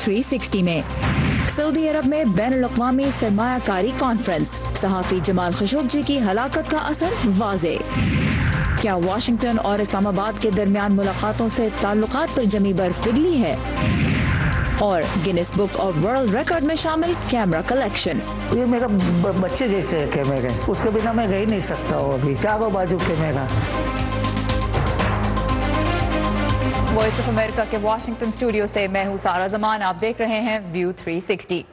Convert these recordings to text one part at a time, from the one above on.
360 में सऊदी अरब में बैनुल-अक़वामी सरमायाकारी कॉन्फ्रेंस, सहाफ़ी जमाल खशोगी की हलाकत का असर वाज़े। क्या वाशिंगटन और इस्लामाबाद के दरमियान मुलाकातों से ताल्लुकात पर जमी बर्फ पिघली है? और Guinness book of world record में शामिल कैमरा कलेक्शन। ये मेरा बच्चे जैसे है कैमरे, उसके बिना मैं रह ही नहीं सकता हूँ। अभी चारों बाजू कैमरा। वॉइस ऑफ अमेरिका के वाशिंगटन स्टूडियो से मैं हूँ सारा जमान, आप देख रहे हैं व्यू 360।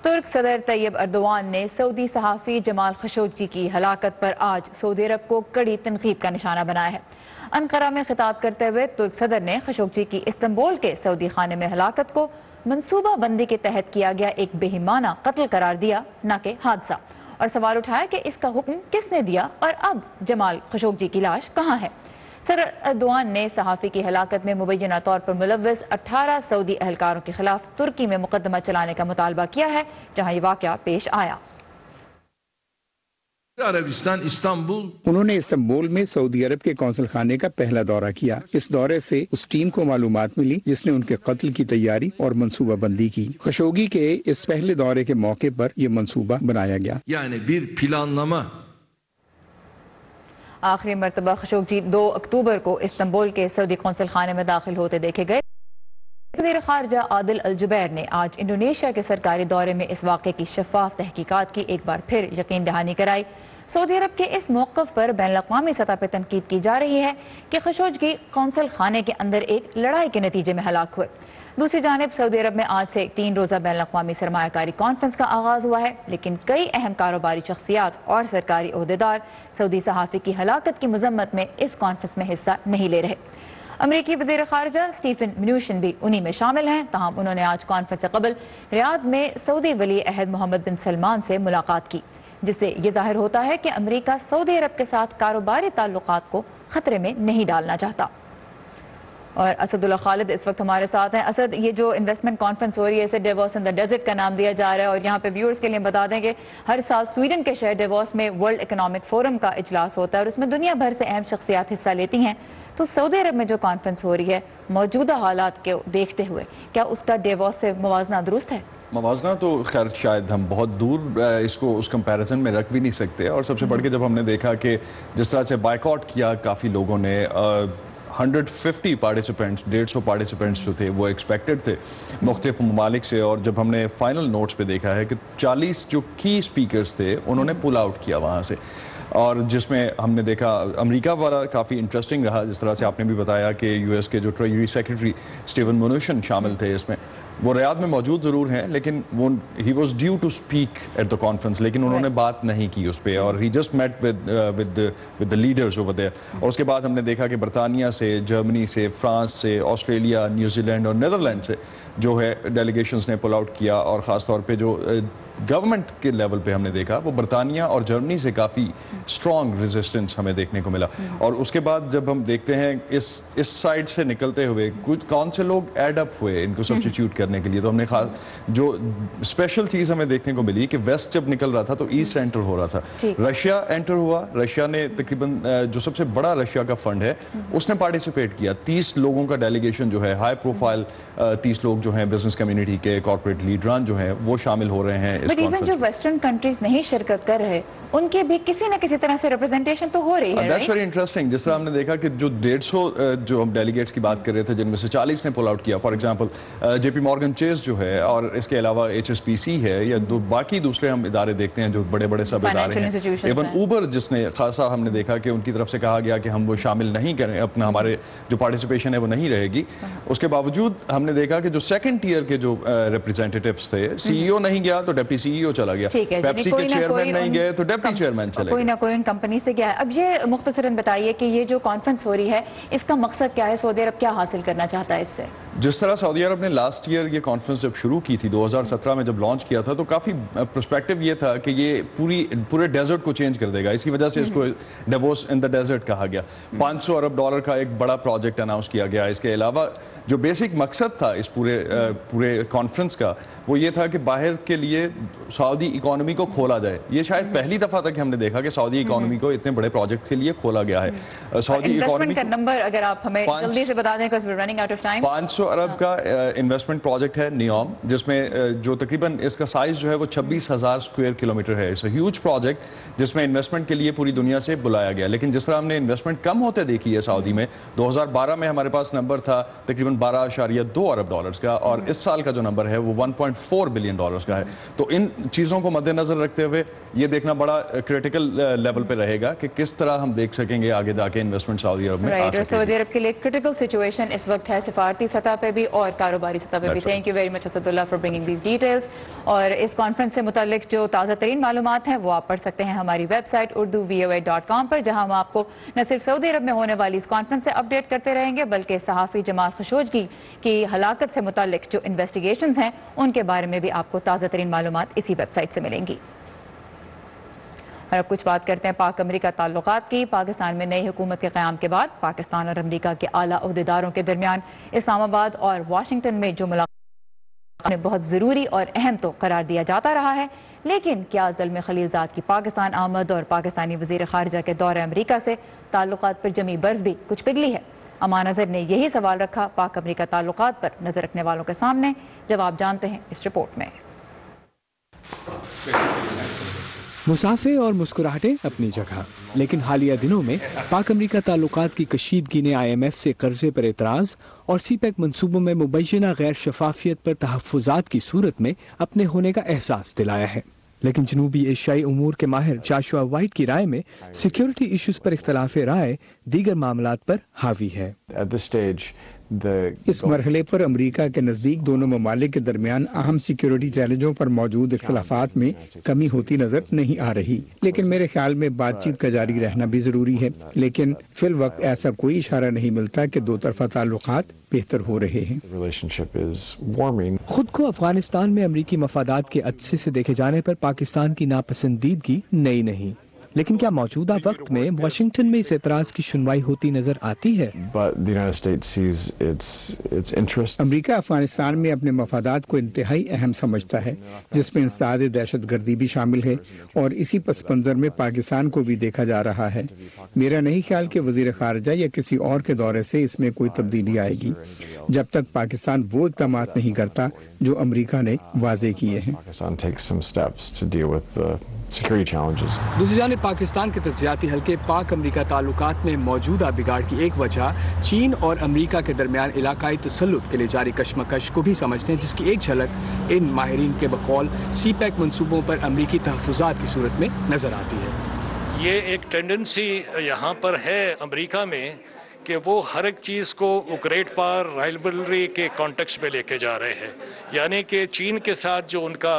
तुर्क सदर तैयब अर्दोआन ने सऊदी सहाफ़ी जमाल खशोगी की हलाकत पर आज सऊदी अरब को कड़ी तनकीद का निशाना बनाया है। अनकरा में खिताब करते हुए तुर्क सदर ने खशोगी की इस्तांबुल के सऊदी खाने में हलाकत को मनसूबा बंदी के तहत किया गया एक बेईमाना कत्ल करार दिया, न कि हादसा, और सवाल उठाया कि इसका हुक्म किसने दिया और अब जमाल खशोगी की लाश कहाँ है। सदर अर्दोआन ने सहाफ़ी की हलाकत में मुबैना तौर पर मुलव्वस 18 सऊदी अहलकारों के खिलाफ तुर्की में मुकदमा चलाने का मुतालबा किया है, जहाँ ये वाक़या पेश आया। उन्होंने इस्तांबुल में सऊदी अरब के कौंसल खाने का पहला दौरा किया। इस दौरे से उस टीम को मालूमात मिली जिसने उनके कत्ल की तैयारी और मंसूबा बंदी की। खशोगी के इस पहले दौरे के मौके पर यह मंसूबा बनाया गया। आखिरी मरतबा खशोगी 2 अक्टूबर को इस्तांबुल के सऊदी कौंसल खाने में दाखिल होते देखे गए। वज़ीर ख़ारिजा आदिल अल जुबैर ने आज इंडोनेशिया के सरकारी दौरे में इस वाक़े की शफ़ाफ़ तहकीकात की एक बार फिर यकीन दहानी कराई। सऊदी अरब के इस मौक़िफ़ पर बैनुल-अक़वामी सतह पर तनकीद की जा रही है कि खशोगी कौंसल खाने के अंदर एक लड़ाई के नतीजे में हलाक हुए। दूसरी जानिब सऊदी अरब में आज से 3 रोज़ा बैनुल-अक़वामी सरमायाकारी कॉन्फ्रेंस का आगाज़ हुआ है, लेकिन कई अहम कारोबारी शख्सियात और सरकारी ओहदेदार सऊदी सहाफ़ी की हलाकत की मज़म्मत में इस कॉन्फ्रेंस में हिस्सा नहीं ले रहे। अमरीकी वज़ीर ख़ारिजा स्टीफन म्यूचिन भी उन्हीं में शामिल हैं। ताहम उन्होंने आज कॉन्फ्रेंस से कबल रियाद में सऊदी वली अहद मोहम्मद बिन सलमान से मुलाकात की, जिससे ये ज़ाहिर होता है कि अमरीका सऊदी अरब के साथ कारोबारी ताल्लुकात को ख़तरे में नहीं डालना चाहता। और असदुल्ला खालिद इस वक्त हमारे साथ हैं। असद, ये जो इन्वेस्टमेंट कॉन्फ्रेंस हो रही है इसे डेवोस इन द डेजर्ट का नाम दिया जा रहा है, और यहाँ पे व्यूअर्स के लिए बता दें कि हर साल स्वीडन के शहर डेवोस में वर्ल्ड इकोनॉमिक फोरम का इजलास होता है और उसमें दुनिया भर से अहम शख्सियात हिस्सा लेती हैं। तो सऊदी अरब में जो कॉन्फ्रेंस हो रही है, मौजूदा हालात को देखते हुए क्या उसका डेवोस से मुवाजना दुरुस्त है? मवाजना तो खैर शायद हम बहुत दूर इसको उस कंपैरिजन में रख भी नहीं सकते। और सबसे बढ़ के जब हमने देखा कि जिस तरह से बायकॉट किया काफ़ी लोगों ने, 150 पार्टिसिपेंट्स, 150 पार्टिसिपेंट्स जो थे वो एक्सपेक्टेड थे मुख्तलिफ ममालिक से, और जब हमने फाइनल नोट्स पे देखा है कि 40 जो की स्पीकर्स थे उन्होंने पुल आउट किया वहाँ से, और जिसमें हमने देखा अमेरिका वाला काफ़ी इंटरेस्टिंग रहा। जिस तरह से आपने भी बताया कि यूएस के जो ट्रेजरी सेक्रेटरी स्टीवन मुनुशन शामिल थे इसमें, वो रियाद में मौजूद ज़रूर हैं, लेकिन वो ही was due to speak at the conference, लेकिन उन्होंने बात नहीं की उस पर, और ही just met with the leaders over there. और उसके बाद हमने देखा कि बरतानिया से, जर्मनी से, फ्रांस से, ऑस्ट्रेलिया, न्यूजीलैंड और नीदरलैंड से जो है डेलीगेशंस ने पुल आउट किया, और ख़ास तौर पे जो गवर्नमेंट के लेवल पे हमने देखा वो बरतानिया और जर्मनी से काफ़ी स्ट्रॉन्ग रेजिस्टेंस हमें देखने को मिला। और उसके बाद जब हम देखते हैं इस साइड से निकलते हुए कुछ कौन से लोग एड अप हुए इनको सब्स्टिट्यूट करने के लिए, तो हमने खास जो स्पेशल चीज़ हमें देखने को मिली कि वेस्ट जब निकल रहा था तो ईस्ट एंटर हो रहा था, रशिया एंटर हुआ। रशिया ने तकरीबन जो सबसे बड़ा रशिया का फंड है उसने पार्टिसिपेट किया। 30 लोगों का डेलीगेशन जो है, हाई प्रोफाइल 30 लोग जो हैं बिजनेस कम्युनिटी के, कॉर्पोरेट लीडरान जो हैं वो शामिल हो रहे हैं। बट इवन जो वेस्टर्न कंट्रीज नहीं शिरकत कर रहे उनके भी किसी न किसी तरह से रिप्रेजेंटेशन तो हो रही है। That's very interesting. जिस तरह हमने देखा कि जो 150 जो हम डेलीगेट्स की बात कर रहे थे जिनमें से 40 ने पुल आउट किया, for example JP Morgan Chase जो है, और इसके अलावा HSBC है, या बाकी दूसरे हम इदारे देखते हैं जो बड़े बड़े सब इदारे हैं, इवन ऊबर जिसने खासा हमने देखा कि उनकी तरफ से कहा गया कि हम वो शामिल नहीं करें, अपना हमारे जो पार्टिसिपेशन है वो नहीं रहेगी। उसके बावजूद हमने देखा कि जो सेकंड टियर के जो रिप्रेजेंटेटिव्स थे, CEO नहीं गया तो डेप्टी CEO चला गया, पेप्सी के चेयरमैन नहीं गए तो डेप्टी चेयरमैन चले गए, कोई ना कोई उन कंपनी से गया है। अब ये मुख्तसरन बताइए कि ये जो कॉन्फ्रेंस हो रही है इसका मकसद क्या है, सऊदी अरब क्या हासिल करना चाहता है इससे? जिस तरह सऊदी अरब ने लास्ट ईयर ये कॉन्फ्रेंस जब शुरू की थी 2017 में जब लॉन्च किया था, तो काफ़ी पर्सपेक्टिव ये था कि ये पूरे डेजर्ट को चेंज कर देगा। इसी वजह से इसको डेवोस इन द डेजर्ट कहा गया। $500 अरब का एक बड़ा प्रोजेक्ट अनाउंस किया गया। इसके अलावा जो बेसिक मकसद था इस पूरे कॉन्फ्रेंस का वो ये था कि बाहर के लिए सऊदी इकोनॉमी को खोला जाए। ये शायद पहली दफ़ा तक हमने देखा कि सऊदी इकोनॉमी को इतने बड़े प्रोजेक्ट के लिए खोला गया है। सऊदी इकोनॉमी का नंबर अगर आप हमें जल्दी से बता दें, because we're running out of time। 500 अरब का इन्वेस्टमेंट प्रोजेक्ट है नियोम, जिसमें जो तकरीबन इसका साइज़ जो है वो 26,000 स्क्वायर किलोमीटर है। इट्स अ ह्यूज प्रोजेक्ट जिसमें इन्वेस्टमेंट के लिए पूरी दुनिया से बुलाया गया। लेकिन जिस तरह हमने इन्वेस्टमेंट कम होते देखी है सऊदी में, 2012 में हमारे पास नंबर था तकरीबन 12.2 अरब डॉलर्स का, और इस साल का जो नंबर है वो 1.4 बिलियन डॉलर्स का है। तो इन चीज़ों को मद्देनज़र रखते हुए ये देखना बड़ा क्रिटिकल लेवल पे रहेगा कि किस तरह हम देख सकेंगे आगे जाके इन्वेस्टमेंट सऊदी अरब में आ सकेगी। सऊदी अरब के लिए क्रिटिकल सिचुएशन इस वक्त है, सिफारती सतह पे भी और कारोबारी सतह पे भी। Thank you very much Asadullah for bringing these details. और इस कॉन्फ्रेंस से मुतालिक जो ताज़ा तरीन मालूमात हैं वो आप पढ़ सकते हैं हमारी वेबसाइट urduvoa.com पर, जहां हम आपको न सिर्फ सऊदी अरब में होने वाली इस कॉन्फ्रेंस से अपडेट करते रहेंगे, बल्कि सहाफ़ी जमाल खशोगी की हलाकत से मुतालिक जो इन्वेस्टिगेशंस हैं उनके बारे में भी आपको ताज़ा तरीन मालूमात इसी वेबसाइट से मिलेंगी। और अब कुछ बात करते हैं पाक अमरीका ताल्लुकात की। पाकिस्तान में नई हुकूमत के क़याम के बाद पाकिस्तान और अमरीका के आला ओहदेदारों के दरमियान इस्लामाबाद और वाशिंगटन में जो मुलाकात बहुत ज़रूरी और अहम तो करार दिया जाता रहा है, लेकिन क्या ज़ल्म खलीलजाद की पाकिस्तान आमद और पाकिस्तानी वज़ीर ख़ारिजा के दौरे अमरीका से ताल्लुकात पर जमी बर्फ़ भी कुछ पिघली है? अमान अज़हर ने यही सवाल रखा पाक अमरीका ताल्लुकात पर नज़र रखने वालों के सामने। जवाब जानते हैं इस रिपोर्ट में। मुसाफे और मुस्कुराहटें अपनी जगह, लेकिन हालिया दिनों में पाक अमरीका ताल्लुकात की कशीदगी ने IMF से कर्जे पर एतराज़ और CPEC मंसूबों में मुबैना गैर शफाफियत पर तहफ़्फ़ुज़ात की सूरत में अपने होने का एहसास दिलाया है। लेकिन जनूबी एशियाई उमूर के माहिर जाशुआ वाइट की राय में सिक्योरिटी इश्यूज़ पर इख्तलाफ राय दीगर मामलात पर हावी है। इस मरहले पर अमरीका के नज़दीक दोनों ममालिक के दरमियान अहम सिक्योरिटी चैलेंजों पर मौजूद इख्तलाफात में कमी होती नजर नहीं आ रही, लेकिन मेरे ख्याल में बातचीत का जारी रहना भी जरूरी है। लेकिन फिल वक्त ऐसा कोई इशारा नहीं मिलता कि दो तरफा ताल्लुकात बेहतर हो रहे हैं। खुद को अफगानिस्तान में अमरीकी मफादात के अच्छे से देखे जाने पर पाकिस्तान की नापसंदीदगी नई नहीं, लेकिन क्या मौजूदा वक्त में वाशिंगटन में इस एतराज की सुनवाई होती नजर आती है? अमरीका अफगानिस्तान में अपने मफादात को इंतहाई अहम समझता है, जिसमें इंसदाद दहशत गर्दी भी शामिल है, और इसी पस मंजर में पाकिस्तान को भी देखा जा रहा है। मेरा नहीं ख्याल कि वजीर खारजा या किसी और के दौरे से इसमें कोई तब्दीली आएगी, जब तक पाकिस्तान वो इक़दामात नहीं करता जो अमरीका ने वाज़े किए हैं। दूसरी जानिब पाकिस्तान के तज्जियाती हल्के पाक अमरीका ताल्लुकात में मौजूदा बिगाड़ की एक वजह चीन और अमरीका के दरमियान इलाकाई तसल्लुत के लिए जारी कशमकश को भी समझते हैं, जिसकी एक झलक इन माहिरीन के बकौल CPEC मंसूबों पर अमरीकी तहफ़्फ़ुज़ात की सूरत में नजर आती है। ये एक टेंडेंसी यहाँ पर है अमरीका में कि वो हर एक चीज़ को यूक्रेट पार राइवलरी के कॉन्टेक्स्ट में लेके जा रहे हैं, यानी कि चीन के साथ जो उनका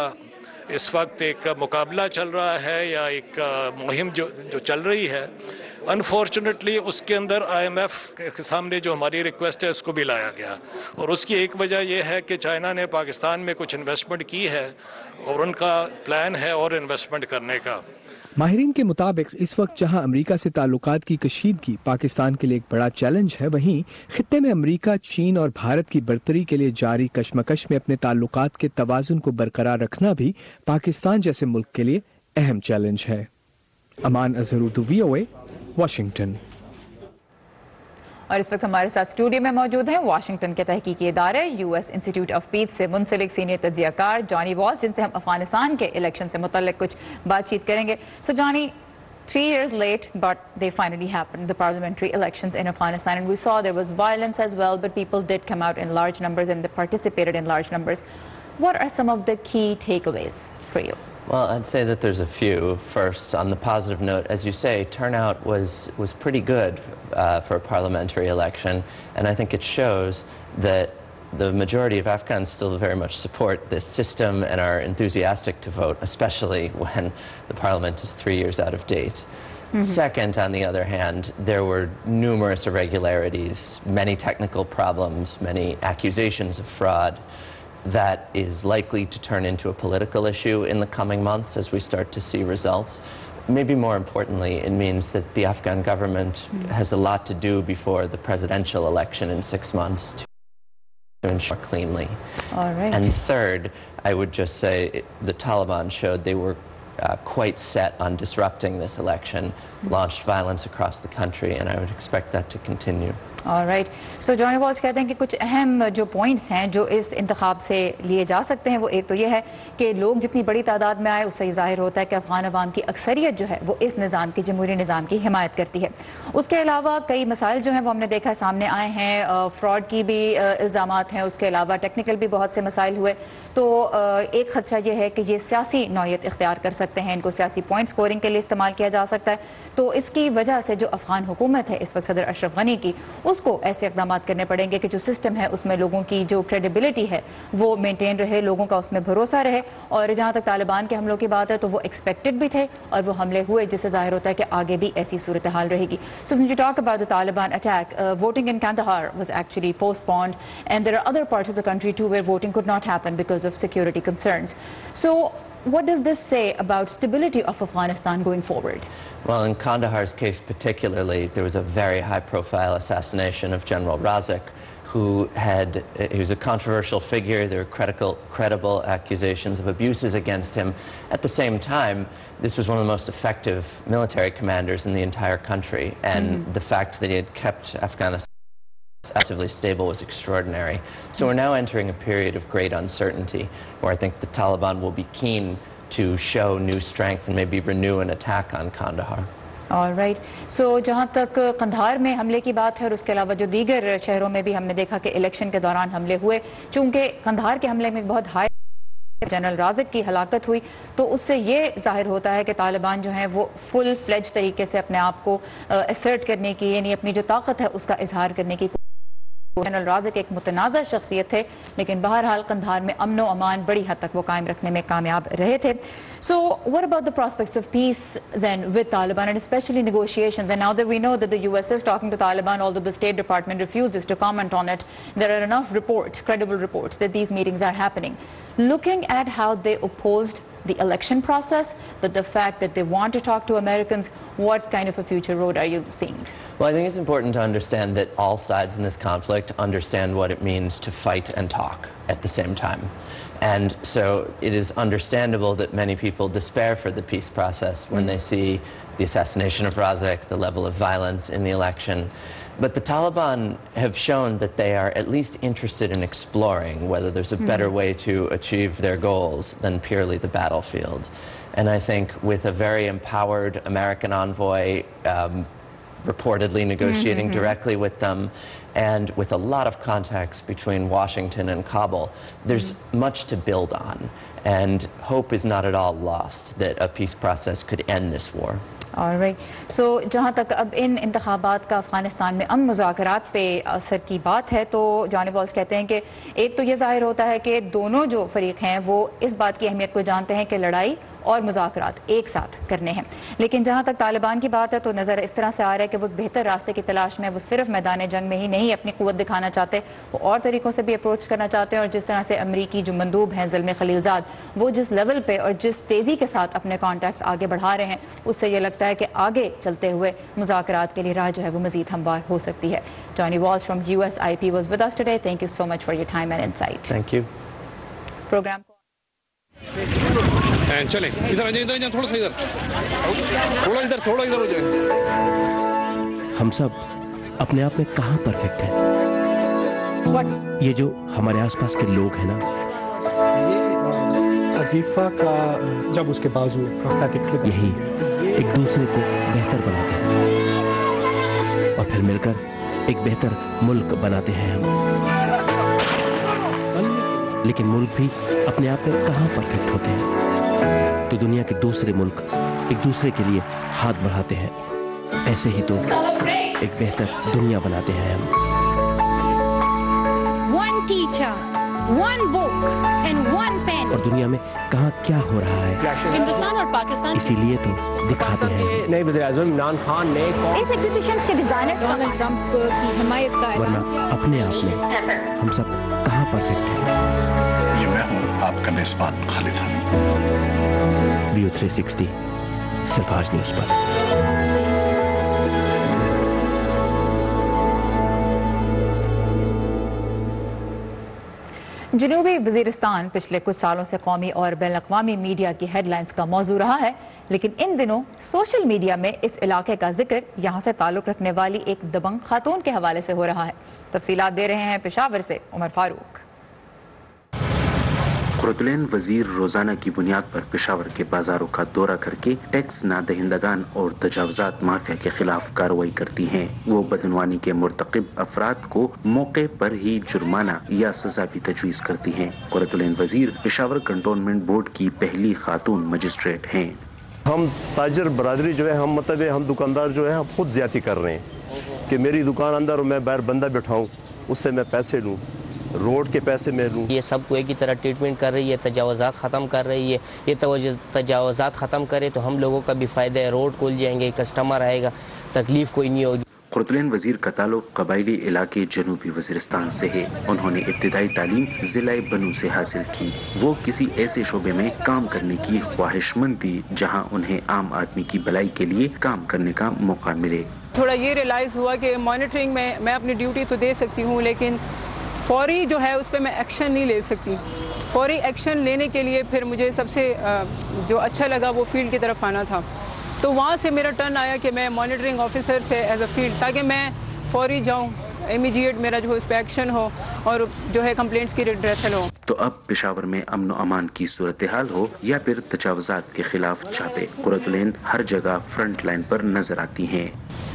इस वक्त एक मुकाबला चल रहा है या एक मुहिम जो चल रही है, अनफॉर्चुनेटली उसके अंदर IMF के सामने जो हमारी रिक्वेस्ट है उसको भी लाया गया, और उसकी एक वजह यह है कि चाइना ने पाकिस्तान में कुछ इन्वेस्टमेंट की है और उनका प्लान है और इन्वेस्टमेंट करने का। माहिरीन के मुताबिक इस वक्त जहां अमरीका से ताल्लुकात की कशीदगी पाकिस्तान के लिए एक बड़ा चैलेंज है, वहीं खित्ते में अमरीका, चीन और भारत की बरतरी के लिए जारी कशमकश में अपने ताल्लुकात के तवाज़ुन को बरकरार रखना भी पाकिस्तान जैसे मुल्क के लिए अहम चैलेंज है। अमान अजहर, उर्दू VOA, वाशिंगटन। और इस वक्त हमारे साथ स्टूडियो में मौजूद हैं वाशिंगटन के तहकीकी इदारे US इंस्टीट्यूट ऑफ पीस से मुंसलिक सीनियर तज्जियाकार जॉनी वॉल्श, जिनसे हम अफगानिस्तान के इलेक्शन से मुतल्लिक कुछ बातचीत करेंगे। सो Johnny, 3 years late, but they finally happened, the parliamentary elections in Afghanistan, and we saw there was violence as well, but people did come out in large numbers and they participated in large numbers. What are some of the key takeaways for you? Well, I'd say that there's a few. First, on the positive note, as you say, turnout was pretty good for a parliamentary election, and I think it shows that the majority of Afghans still very much support this system and are enthusiastic to vote, especially when the parliament is 3 years out of date. Second, on the other hand, there were numerous irregularities, many technical problems, many accusations of fraud that is likely to turn into a political issue in the coming months as we start to see results. Maybe more importantly, it means that the Afghan government has a lot to do before the presidential election in 6 months to ensure cleanly. All right. And third, I would just say the Taliban showed they were quite set on disrupting this election, launched violence across the country, and I would expect that to continue. Alright, so Johnny Walsh कहते हैं कि कुछ अहम जो points हैं जो इस इंतखाब से लिए जा सकते हैं, वो एक तो ये है कि लोग जितनी बड़ी तादाद में आए उससे ये ज़ाहिर होता है कि अफ़गान अवाम की अक्सरियत जो है वो इस निज़ाम की, जमहूरी निज़ाम की हिमायत करती है। उसके अलावा कई मसाइल जो हैं वो हमने देखा सामने आए हैं, फ्रॉड की भी इल्ज़ामात हैं, उसके अलावा टेक्निकल भी बहुत से मसाइल हुए। तो एक खदशा ये है कि ये सियासी नौयत इख्तियार कर सकते हैं, इनको सियासी पॉइंट स्कोरिंग के लिए इस्तेमाल किया जा सकता है। तो इसकी वजह से जो अफ़गान हुकूमत है इस वक्त सदर अशरफ गनी की, उसको ऐसे इक़दाम करने पड़ेंगे कि जो सिस्टम है उसमें लोगों की जो क्रेडिबिलिटी है वो मेंटेन रहे, लोगों का उसमें भरोसा रहे। और जहाँ तक तालिबान के हमलों की बात है तो वो एक्सपेक्टेड भी थे और वो हमले हुए, जिससे ज़ाहिर होता है कि आगे भी ऐसी सूरत हाल रहेगी। So since you talk about the Taliban attack, voting in Kandahar was actually postponed, and there are other parts of the country too where voting could not happen because of security concerns. So what does this say about stability of Afghanistan going forward? Well, in Kandahar's case particularly, there was a very high-profile assassination of General Razik, he was a controversial figure. There were credible accusations of abuses against him. At the same time, this was one of the most effective military commanders in the entire country, and the fact that he had kept Afghanistan relatively stable was extraordinary. So we're now entering a period of great uncertainty where I think the Taliban will be keen to show new strength and maybe renew an attack on Kandahar. Alright, so जहाँ तक कंधार में हमले की बात है और उसके अलावा जो दीगर शहरों में भी हमने देखा कि इलेक्शन के दौरान हमले हुए, चूँकि कंधार के हमले में बहुत हाई जनरल राजिक की हलाकत हुई, तो उससे ये जाहिर होता है कि तालिबान जो है वो फुल फ्लेज तरीके से अपने आप को असर्ट करने की, यानी अपनी जो ताकत है उसका इजहार करने की। जनरल राजिक एक मुतनाज़ा शख्सियत थे, लेकिन बहरहाल कंधार में अमन व अमान बड़ी हद तक वो कायम रखने में कामयाब रहे थे। So what about the prospects of peace then with Taliban and especially negotiations? Then now that we know that the US is talking to Taliban, although the State Department refuses to comment on it, there are enough reports, credible reports, that these meetings are happening. Looking at how they opposed the election process, but the fact that they want to talk to Americans, what kind of a future road are you seeing? Well, I think it's important to understand that all sides in this conflict understand what it means to fight and talk at the same time. And so it is understandable that many people despair for the peace process when they see the assassination of Razik, the level of violence in the election. But the Taliban have shown that they are at least interested in exploring whether there's a better way to achieve their goals than purely the battlefield. And I think with a very empowered American envoy reportedly negotiating directly with them, and with a lot of contacts between Washington and Kabul, there's much to build on. And hope is not at all lost that a peace process could end this war. Alright, so जहाँ तक अब इन इंतखाबात का अफ़गानिस्तान में अमन मुज़ाकरात पे असर की बात है, तो जॉनी वॉल्श कहते हैं कि एक तो ये ज़ाहिर होता है कि दोनों जो फरीक हैं वो इस बात की अहमियत को जानते हैं कि लड़ाई और मुज़ाकरात एक साथ करने हैं। लेकिन जहाँ तक तालिबान की बात है तो नज़र इस तरह से आ रहा है कि वो बेहतर रास्ते की तलाश में, वो सिर्फ मैदान जंग में ही नहीं अपनी क़ुव्वत दिखाना चाहते, वो और तरीक़ों से भी अप्रोच करना चाहते हैं। और जिस तरह से अमरीकी जो मंदूब हैं ज़ल्मी खलीलज़ाद, वो जिस लेवल पे और जिस तेज़ी के साथ अपने कॉन्टैक्ट्स आगे बढ़ा रहे हैं, उससे ये लगता है कि आगे चलते हुए मुज़ाकरात के लिए राह जो है वो मज़ीद हमवार हो सकती है। Johnny Walsh from USIP was with us today. Thank you so much for your time and insight. Thank you. Programme चले इधर आ जाए, इधर थोड़ा सा इधर, थोड़ा इधर हो जाए। हम सब अपने आप में कहाँ परफेक्ट हैं? ये जो हमारे आसपास के लोग हैं ना, ये अजीफा का जब उसके बाजू प्रोस्थेटिक्स लगे, यही एक दूसरे को बेहतर बनाते हैं और फिर मिलकर एक बेहतर मुल्क बनाते हैं हम। लेकिन मुल्क भी अपने आप में कहाँ परफेक्ट होते हैं? तो दुनिया के दूसरे मुल्क एक दूसरे के लिए हाथ बढ़ाते हैं, ऐसे ही तो एक बेहतर दुनिया बनाते हैं हम। One teacher, one book and one pen. और दुनिया में कहाँ क्या हो रहा है, हिंदुस्तान और पाकिस्तान इसीलिए तो दिखाते हैं। नए वज़ीर-ए-आज़म इमरान खान ने इस एग्जीबिशंस के डिजाइनर डोनाल्ड ट्रंप की हिमायत का ऐलान वरना किया। अपने आप में हम सब कहाँ परफेक्ट हैं? ये मैं हूँ आपका मेज़बान खालिद हमीद। व्यू 360 सिर्फ आज न्यूज़ पर। جنوبی وزیرستان پچھلے کچھ سالوں سے قومی اور بین الاقوامی میڈیا کی ہیڈ لائنز کا موضوع رہا ہے، لیکن ان دنوں سوشل میڈیا میں اس علاقے کا ذکر یہاں سے تعلق رکھنے والی ایک دبنگ خاتون کے حوالے سے ہو رہا ہے۔ تفصیلات دے رہے ہیں پشاور سے عمر فاروق۔ قرۃ العین وزیر روزانہ کی بنیاد پر پشاور کے بازاروں کا دورہ کر کے ٹیکس نہ دہندگان اور تجاوزات مافیا کے خلاف کارروائی کرتی ہیں۔ وہ بدعنوانی کے مرتکب افراد کو موقع پر ہی جرمانہ یا سزا بھی تجویز کرتی ہیں۔ قرۃ العین وزیر پشاور کنٹونمنٹ بورڈ کی پہلی خاتون مجسٹریٹ ہیں۔ ہم تاجر برادری جو ہے ہم دکاندار جو ہے ہم خود زیادتی کر رہے ہیں کہ میری دکان اندر اور میں باہر بندہ بٹھاؤں، اس سے میں پیسے لوں، روڈ کے پیسے میں لوں۔ یہ سب کو ایک ہی طرح ٹریٹمنٹ کر رہی ہے، تجاوزات ختم کر رہی ہے۔ یہ تجاوزات ختم کرے تو ہم لوگوں کا بھی فائدہ ہے، روڈ کھل جائیں گے، کسٹمر آئے گا، تکلیف کوئی نہیں ہوگی۔ قرۃ العین وزیر کا تعلق قبائلی علاقے جنوبی وزیرستان سے ہے۔ انہوں نے ابتدائی تعلیم ضلع بنو سے حاصل کی۔ وہ کسی ایسے شعبے میں کام کرنے کی خواہش مند تھی جہاں انہیں عام آدمی کی بھلائی کے لیے کام کرنے کا موقع ملے۔ تھوڑا یہ ریلائز ہوا کہ مانیٹرنگ میں اپنی ڈیوٹی تو دے سکتی ہوں، لیکن فوری جو ہے اس پہ میں ایکشن نہیں لے سکتی۔ فوری ایکشن لینے کے لیے پھر مجھے سب سے جو اچھا لگا وہ فیلڈ کی طرف آنا تھا، تو وہاں سے میرا ٹرن آیا کہ میں مانیٹرنگ آفیسر سے ایز اے فیلڈ، تاکہ میں فوری جاؤں، امیجیٹ میرا جو اس پہ ایکشن ہو اور جو ہے کمپلینٹس کی ریڈریسل ہو۔ تو اب پشاور میں امن و امان کی صورتحال ہو یا پھر تجاوزات کے خلاف چھاپے، قرۃ العین ہر جگہ فرنٹ لائن پر نظر آتی ہیں۔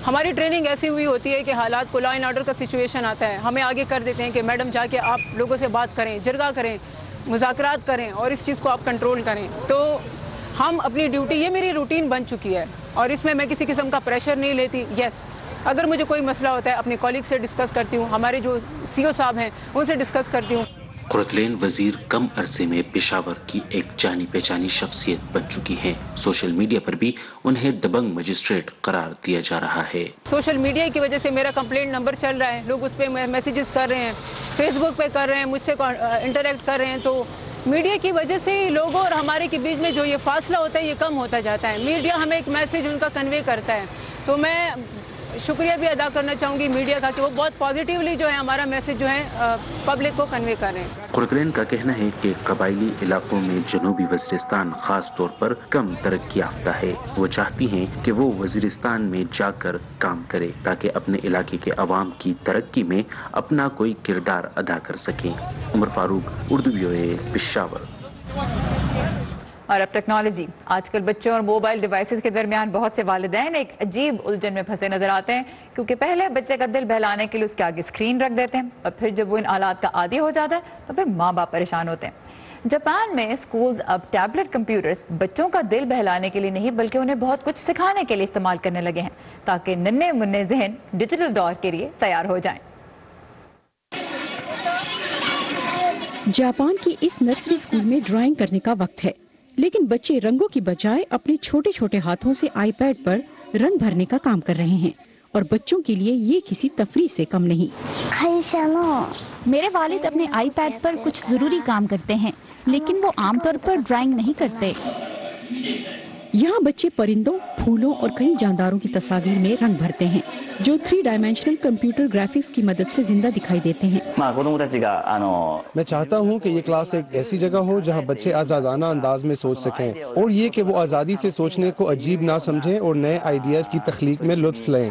ہماری ٹریننگ ایسی ہوئی ہوتی ہے کہ حالات کو لا اینڈ آرڈر کا سچویشن آتا ہے، ہمیں آگے کر دیتے ہیں کہ میڈم جا کے آپ لوگوں سے بات کریں، جرگہ کریں، مذاکرات کریں اور اس چیز کو آپ کنٹرول کریں۔ تو ہم اپنی ڈیوٹی، یہ میری روٹین بن چکی ہے اور اس میں کسی قسم کا پریشر نہیں لیتی۔ یس، اگر مجھے کوئی مسئلہ ہوتا ہے اپنے کولیگ سے ڈسکس کرتی ہوں، ہمارے جو CO صاحب ہیں ان سے ڈسکس کرتی ہوں۔ قرۃ العین وزیر کم عرصے میں پشاور کی ایک جانی پہچانی شخصیت بن چکی ہیں۔ سوشل میڈیا پر بھی انہیں دبنگ مجسٹریٹ قرار دیا جا رہا ہے۔ سوشل میڈیا کی وجہ سے میرا کمپلینٹ نمبر چل رہا ہے، لوگ اس پہ میسیجز کر رہے ہیں، فیس بک پہ کر رہے ہیں، مجھ سے انٹریکٹ کر رہے ہیں، تو میڈیا کی وجہ سے لوگوں اور ہمارے کے بیچ میں جو یہ فاصلہ ہوتا ہے یہ کم ہوتا جاتا ہے۔ میڈیا ہمیں ایک میسیج ان کا کنوے کرتا ہے، تو میں شکریہ بھی ادا کرنا چاہوں گی میڈیا کا کہ وہ بہت پازیٹیولی جو ہے ہمارا میسیج جو ہے پبلک کو کنوے کر رہے ہیں۔ قرۃ العین کا کہنا ہے کہ قبائلی علاقوں میں جنوبی وزیرستان خاص طور پر کم ترقی یافتہ ہے۔ وہ چاہتی ہیں کہ وہ وزیرستان میں جا کر کام کرے تاکہ اپنے علاقے کے عوام کی ترقی میں اپنا کوئی کردار ادا کر سکیں۔ عمر فاروق، اردو VOA، پشاور۔ اور اب ٹیکنالوجی۔ آج کل بچوں اور موبائل ڈیوائسز کے درمیان بہت سے والدین ایک عجیب الجھن میں پھنسے نظر آتے ہیں، کیونکہ پہلے بچے کا دل بہلانے کے لیے اس کے آگے اسکرین رکھ دیتے ہیں اور پھر جب وہ ان آلات کا عادی ہو جاتا ہے تو پھر ماں باپ پریشان ہوتے ہیں۔ جاپان میں اسکولز اب ٹیبلٹ کمپیوٹرز بچوں کا دل بہلانے کے لیے نہیں بلکہ انہیں بہت کچھ سکھانے کے لیے استعمال کرنے لگے ہیں تاکہ ننھے منھے ذہن ڈیجیٹل دور کے لیے تیار ہو جائیں۔ جاپان کی اس نرسری اسکول میں ڈرائنگ کرنے کا وقت ہے، لیکن بچے رنگوں کی بجائے اپنے چھوٹے چھوٹے ہاتھوں سے آئی پیڈ پر رنگ بھرنے کا کام کر رہے ہیں، اور بچوں کے لیے یہ کسی تفریح سے کم نہیں۔ میرے والد اپنے آئی پیڈ پر کچھ ضروری کام کرتے ہیں، لیکن وہ عام طور پر ڈرائنگ نہیں کرتے۔ یہاں بچے پرندوں، پھولوں اور کئی جانداروں کی تصاویر میں رنگ بھرتے ہیں جو 3 ڈائمینشنل کمپیوٹر گرافکس کی مدد سے زندہ دکھائی دیتے ہیں۔ میں چاہتا ہوں کہ یہ کلاس ایک ایسی جگہ ہو جہاں بچے آزادانہ انداز میں سوچ سکیں، اور یہ کہ وہ آزادی سے سوچنے کو عجیب نہ سمجھیں اور نئے آئیڈیاز کی تخلیق میں لطف لیں۔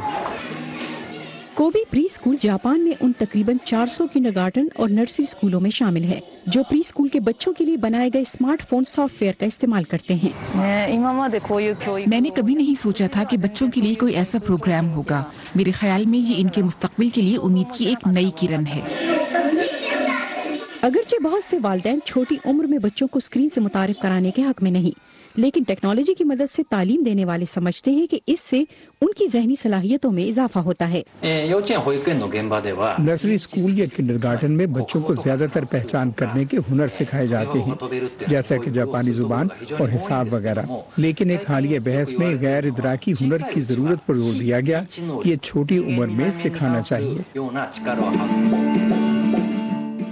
کوبی پری اسکول جاپان میں ان تقریباً 400 کنڈرگارٹن اور نرسری اسکولوں میں شامل ہے جو پری اسکول کے بچوں کے لیے بنائے گئے اسمارٹ فون سافٹ ویئر کا استعمال کرتے ہیں۔ میں نے کبھی نہیں سوچا تھا کہ بچوں کے لیے کوئی ایسا پروگرام ہوگا۔ میرے خیال میں یہ ان کے مستقبل کے لیے امید کی ایک نئی کرن ہے۔ اگرچہ بہت سے والدین چھوٹی عمر میں بچوں کو اسکرین سے متعارف کرانے کے حق میں نہیں، لیکن ٹیکنالوجی کی مدد سے تعلیم دینے والے سمجھتے ہیں کہ اس سے ان کی ذہنی صلاحیتوں میں اضافہ ہوتا ہے۔ نرسری اسکول یا کنڈرگارٹن میں بچوں کو زیادہ تر پہچان کرنے کے ہنر سکھائے جاتے ہیں، جیسا کہ جاپانی زبان اور حساب وغیرہ، لیکن ایک حالیہ بحث میں غیر ادراکی ہنر کی ضرورت پر زور دیا گیا کہ یہ چھوٹی عمر میں سکھانا چاہیے۔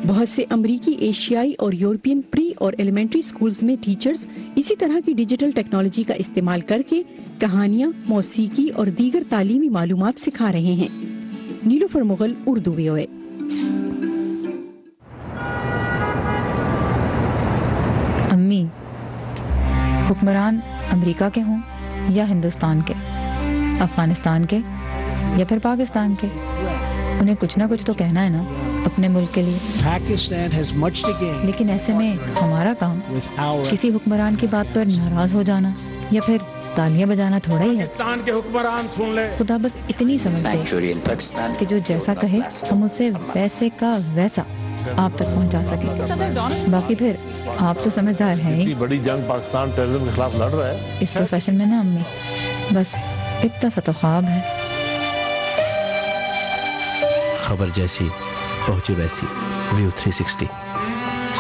بہت سے امریکی، ایشیائی اور یورپین پری اور ایلیمنٹری اسکولز میں ٹیچرز اسی طرح کی ڈیجیٹل ٹیکنالوجی کا استعمال کر کے کہانیاں، موسیقی اور دیگر تعلیمی معلومات سکھا رہے ہیں۔ نیلوفر مغل، اردو VOA۔ حکمران امریکہ کے ہوں یا ہندوستان کے، افغانستان کے یا پھر پاکستان کے، انہیں کچھ نہ کچھ تو کہنا ہے نا اپنے ملک کے لیے۔ لیکن ایسے میں ہمارا کام کسی حکمران کی بات پر ناراض ہو جانا یا پھر تالیاں بجانا تھوڑا ہی ہے۔ خدا بس اتنی سمجھتے کہ جو جیسا کہے ہم اسے ویسے کا ویسا آپ تک پہنچا سکیں۔ باقی پھر آپ تو سمجھدار ہیں ہی، بڑی جنگ پاکستان ٹیررزم کے خلاف لڑ رہا ہے اس پروفیشن میں نا امی، بس اتنا سا تو خواب ہے۔ خبر جیسی پہنچے ویسی، ویو 360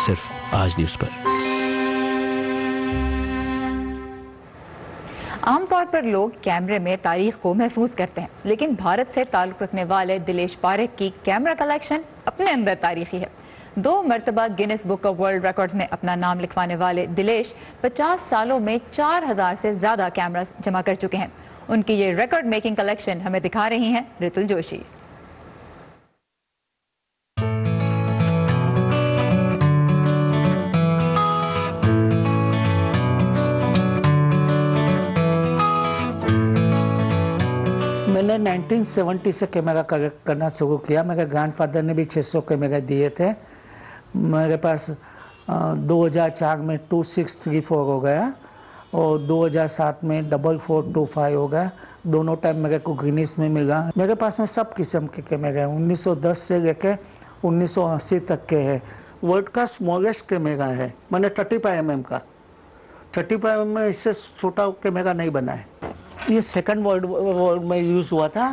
صرف آج نیوز پر۔ عام طور پر لوگ کیمرے میں تاریخ کو محفوظ کرتے ہیں، لیکن بھارت سے تعلق رکھنے والے دلیش پاریکھ کی کیمرہ کلیکشن اپنے اندر تاریخی ہے۔ 2 مرتبہ grains book of world records میں اپنا نام لکھوانے والے دلیش 50 سالوں میں 4000 سے زیادہ کیمراز جمع کر چکے ہیں۔ ان کی یہ ریکارڈ میکنگ کلیکشن ہمیں دکھا رہی ہیں رتل جوشی۔ میں نے 1970 سے کیمرہ کلیکٹ کرنا شروع کیا۔ میرے گرینڈ فادر نے بھی 600 کیمرے دیے تھے۔ میرے پاس 2004 میں 2634 ہو گیا اور 2007 میں 4425 ہو گیا۔ دونوں ٹائم میرے کو گرینس میں ملا۔ میرے پاس میں سب قسم کے کیمرے ہیں، 1910 سے لے کے 1980 تک کے ہے۔ ورلڈ کا اسمالسٹ کیمرہ ہے، میں نے 35 mm کا، 35 mm میں اس سے چھوٹا کیمرہ نہیں بنا ہے۔ یہ سیکنڈ ورلڈ میں یوز ہوا تھا،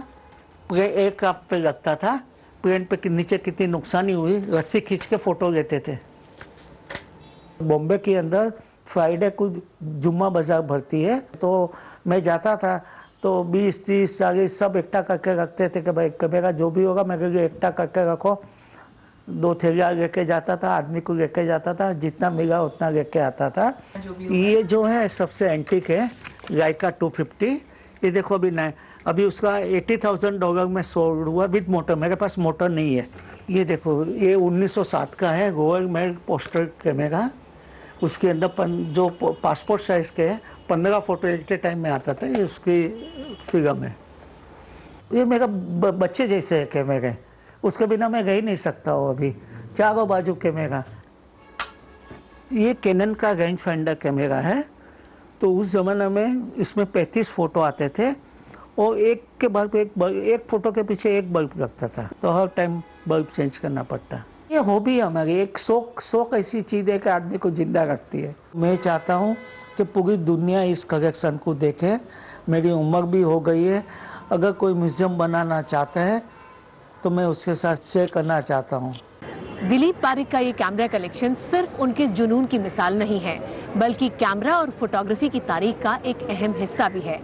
ایئر کرافٹ پہ لگتا تھا، پلین پہ نیچے کتنی نقصانی ہوئی، رسی کھینچ کے فوٹو لیتے تھے۔ بامبے کے اندر فرائیڈے کو جمعہ بازار بھرتی ہے، تو میں جاتا تھا تو 20-30 40 سب اکٹھا کر کے رکھتے تھے کہ بھائی کیمرہ جو بھی ہوگا میرے لیے اکٹھا کر کے رکھو۔ 2 تھیلیاں لے کے جاتا تھا، آدمی کو لے کے جاتا تھا، جتنا ملا اتنا لے کے آتا تھا۔ یہ جو ہے سب سے اینٹیک ہے، لائکا 250۔ یہ دیکھو ابھی اس کا $80,000 میں سولڈ ہوا وتھ موٹر، میرے پاس موٹر نہیں ہے۔ یہ دیکھو یہ 1907 کا ہے، گوگل میڈ پوسٹر کیمرہ۔ اس کے اندر جو پاسپورٹ سائز کے 15 فوٹو ایٹ اے ٹائم میں آتا تھا، یہ اس کی فلم ہے۔ یہ میرا بچے جیسے ہے کیمرے، اس کے بنا میں رہ ہی نہیں سکتا ہوں ابھی، چاروں بازو کیمرہ۔ یہ کینن کا رینج فائنڈر کیمرہ ہے، تو اس زمانے میں اس میں 35 فوٹو آتے تھے اور ایک کے بعد ایک فوٹو کے پیچھے ایک بلب لگتا تھا، تو ہر ٹائم بلب چینج کرنا پڑتا۔ یہ ہابی ہماری ایک شوق ایسی چیز ہے کہ آدمی کو زندہ رکھتی ہے۔ میں چاہتا ہوں کہ پوری دنیا اس کلیکشن کو دیکھے۔ میری عمر بھی ہو گئی ہے، اگر کوئی میوزیم بنانا چاہتا ہے تو میں اس کے ساتھ شیئر کرنا چاہتا ہوں۔ دلیپ پاریکھ کا یہ کیمرہ کلیکشن صرف ان کے جنون کی مثال نہیں ہے، بلکہ کیمرہ اور فوٹوگرافی کی تاریخ کا ایک اہم حصہ بھی ہے۔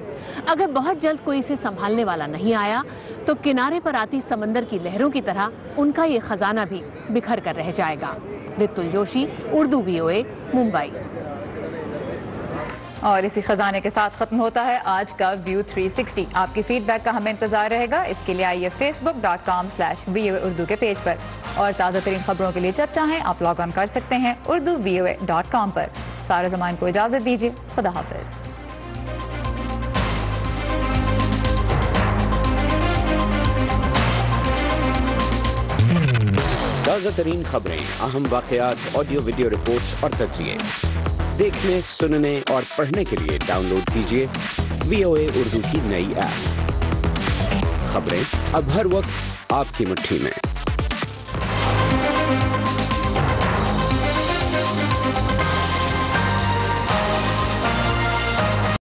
اگر بہت جلد کوئی اسے سنبھالنے والا نہیں آیا تو کنارے پر آتی سمندر کی لہروں کی طرح ان کا یہ خزانہ بھی بکھر کر رہ جائے گا۔ رتل جوشی، اردو VOA، ممبئی۔ اور اسی خزانے کے ساتھ ختم ہوتا ہے آج کا ویو 360۔ آپ کی فیڈ بیک کا ہمیں انتظار رہے گا، اس کے لیے آئیے facebook.com/VOA اردو کے پیج پر، اور تازہ ترین خبروں کے لیے جب چاہیں آپ لاگ آن کر سکتے ہیں urduvoa.com پر۔ سارے زمان کو اجازت دیجیے، خدا حافظ۔ تازہ ترین خبریں، اہم واقعات، آڈیو ویڈیو رپورٹس اور تجزیے دیکھنے، سننے اور پڑھنے کے لیے ڈاؤن لوڈ کیجیے VOA اردو کی نئی ایپ۔ خبریں اب ہر وقت آپ کی مٹھی میں۔